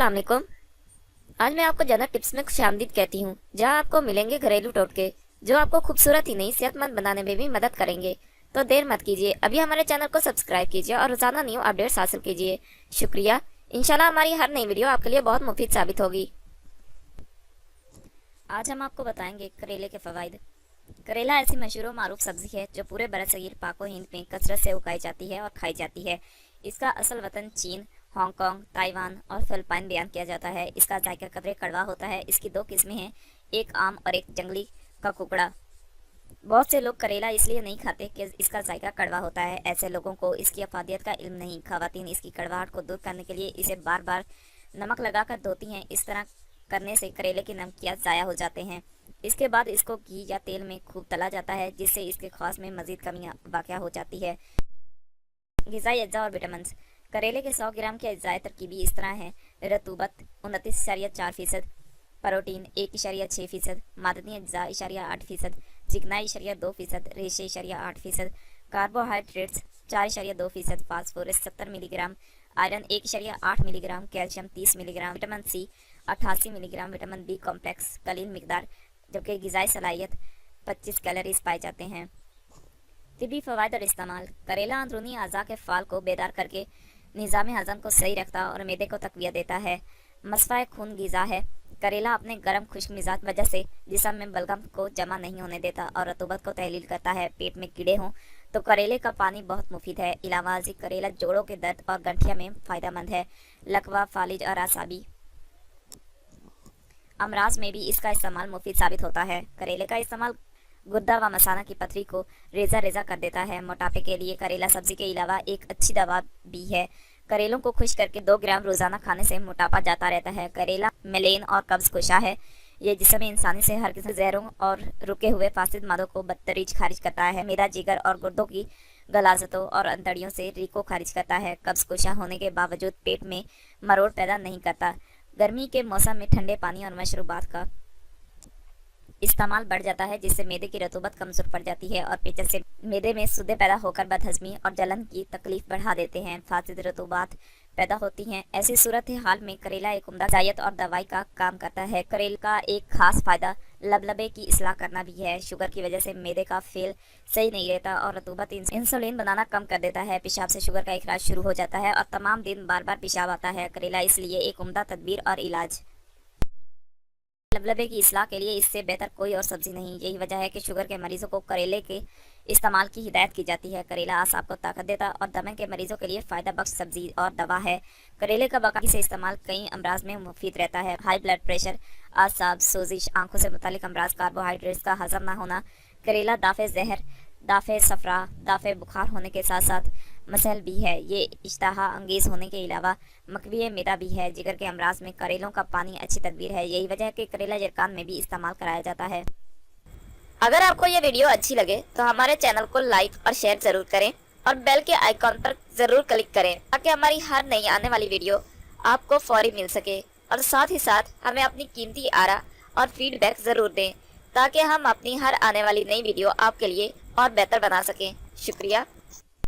अस्सलाम वालेकुम। आज मैं आपको जनरल टिप्स में खुशामदीद कहती हूँ, जहाँ आपको मिलेंगे घरेलू टोटके जो आपको खूबसूरत ही नहीं सेहतमंद बनाने में भी मदद करेंगे। तो देर मत कीजिए, अभी हमारे चैनल को सब्सक्राइब कीजिए और रोजाना न्यू अपडेट्स हासिल कीजिए। शुक्रिया। इंशाल्लाह हमारी हर नई वीडियो आपके लिए बहुत मुफीद साबित होगी। आज हम आपको बताएंगे करेले के फवाइद। करेला ऐसी मशहूर मारूफ सब्जी है जो पूरे बरसगीर पाको हिंद में कसरत से उगाई जाती है और खाई जाती है। इसका असल वतन चीन, हांगकांग, ताइवान और फिलिपाइन बयान किया जाता है। इसका जायका कदरे कड़वा होता है। इसकी दो किस्में हैं, एक आम और एक जंगली का कुकड़ा। बहुत से लोग करेला इसलिए नहीं खाते कि इसका जायका कड़वा होता है। ऐसे लोगों को इसकी अफादियत का इल्म नहीं। खवातीन इसकी कड़वाहट को दूर करने के लिए इसे बार बार नमक लगाकर धोती हैं। इस तरह करने से करेले के नमकियात ज़ाया हो जाते हैं। इसके बाद इसको घी या तेल में खूब तला जाता है, जिससे इसके ख्वास में मजीद कमी वाक़या हो जाती है। ग़िज़ाई अज्जा और विटामिन। करेले के 100 ग्राम के अज्जाए तरकीबी इस तरह हैं: रतूबत 29.4%, प्रोटीन 1.6%, मादनी अज्जा 8%, चिकनाई 2%, रेशे 8%, carbohydrates 4.2%, phosphorus 70 milligram, iron 1.8 milligram, calcium 30 milligram, vitamin C 88 milligram, vitamin B complex कलील मिकदार, जबकि ग़िज़ाई सलाहियत 25 कैलोरीज पाए जाते हैं। तिबी फ़वाइद और इस्तेमाल। करेला अंदरूनी अज़ा के फ़ाल को बेदार करके निज़ाम हज़म को सही रखता और मैदे को तक़वियत देता है। मसफ़ा खून ग़िज़ा है। करेला अपने गर्म खुश्क मिजाज वजह से जिस्म में बलगम को जमा नहीं होने देता और रतूबत को तहलील करता है। पेट में कीड़े हों तो करेले का पानी बहुत मुफीद है। इलावाज़ी करेला जोड़ों के दर्द और गंठिया में फ़ायदेमंद है। लकवा, फालिज और आसाबी अमराज में भी इसका इस्तेमाल मुफीद साबित होता है। करेले का इस्तेमाल गुर्दा व मसाना की पथरी को रेजा रेजा कर देता है। मोटापे के लिए करेला सब्जी के अलावा एक अच्छी दवा भी है। करेलों को खुश करके 2 ग्राम रोजाना खाने से मोटापा जाता रहता है। करेला मेलेन और कब्ज कुशा है। ये जिस्म में इंसानी से हर किस्म जहरों और रुके हुए फासिद मादों को बदतरीज खारिज करता है। मेदा, जिगर और गुर्दों की गलाजतों और अंतड़ियों से रीक को खारिज करता है। कब्ज कुशा होने के बावजूद पेट में मरोड़ पैदा नहीं करता। गर्मी के मौसम में ठंडे पानी और मशरूबात का इस्तेमाल बढ़ जाता है, जिससे मैदे की रतूबत कमजोर पड़ जाती है और पेचन से मैदे में सूदे पैदा होकर बदहजमी और जलन की तकलीफ बढ़ा देते हैं। फासिद रतूबात पैदा होती हैं। ऐसी सूरत हाल में करेला एक उम्दा जायत और दवाई का काम करता है। करेले का एक खास फायदा लबलबे की इस्लाह करना भी है। शुगर की वजह से मैदे का फेल सही नहीं रहता और रतूबत इंसुलिन बनाना कम कर देता है। पेशाब से शुगर का इखराज शुरू हो जाता है और तमाम दिन बार बार पेशाब आता है। करेला इसलिए एक उम्दा तदबीर और इलाज। लबलबे की इस्लाह के लिए इससे बेहतर कोई और सब्जी नहीं। यही वजह है कि शुगर के मरीजों को करेले के इस्तेमाल की हिदायत की जाती है। करेला आसाब को ताकत देता और दमे के मरीजों के लिए फ़ायदा बख्श सब्जी और दवा है। करेले का बाकायदगी से इस्तेमाल कई अमराज में मुफीद रहता है। हाई ब्लड प्रेशर, आसाब, सोजिश, आंखों से मुतालिक अमराज, कार्बोहाइड्रेट्स का हजम ना होना। करेला दाफे जहर, दाफे सफरा, दाफे बुखार होने के साथ साथ मसल भी है। ये इश्तहा अंगेज होने के अलावा मकवी मैदा भी है। जिगर के अमराज में करेलों का पानी अच्छी तदबीर है। यही वजह है कि करेला जरकान में भी इस्तेमाल कराया जाता है। अगर आपको ये वीडियो अच्छी लगे तो हमारे चैनल को लाइक और शेयर जरूर करें और बेल के आइकॉन पर जरूर क्लिक करें, ताकि हमारी हर नई आने वाली वीडियो आपको फौरी मिल सके। और साथ ही साथ हमें अपनी कीमती आरा और फीडबैक जरूर दें, ताकि हम अपनी हर आने वाली नई वीडियो आपके लिए और बेहतर बना सकें। शुक्रिया।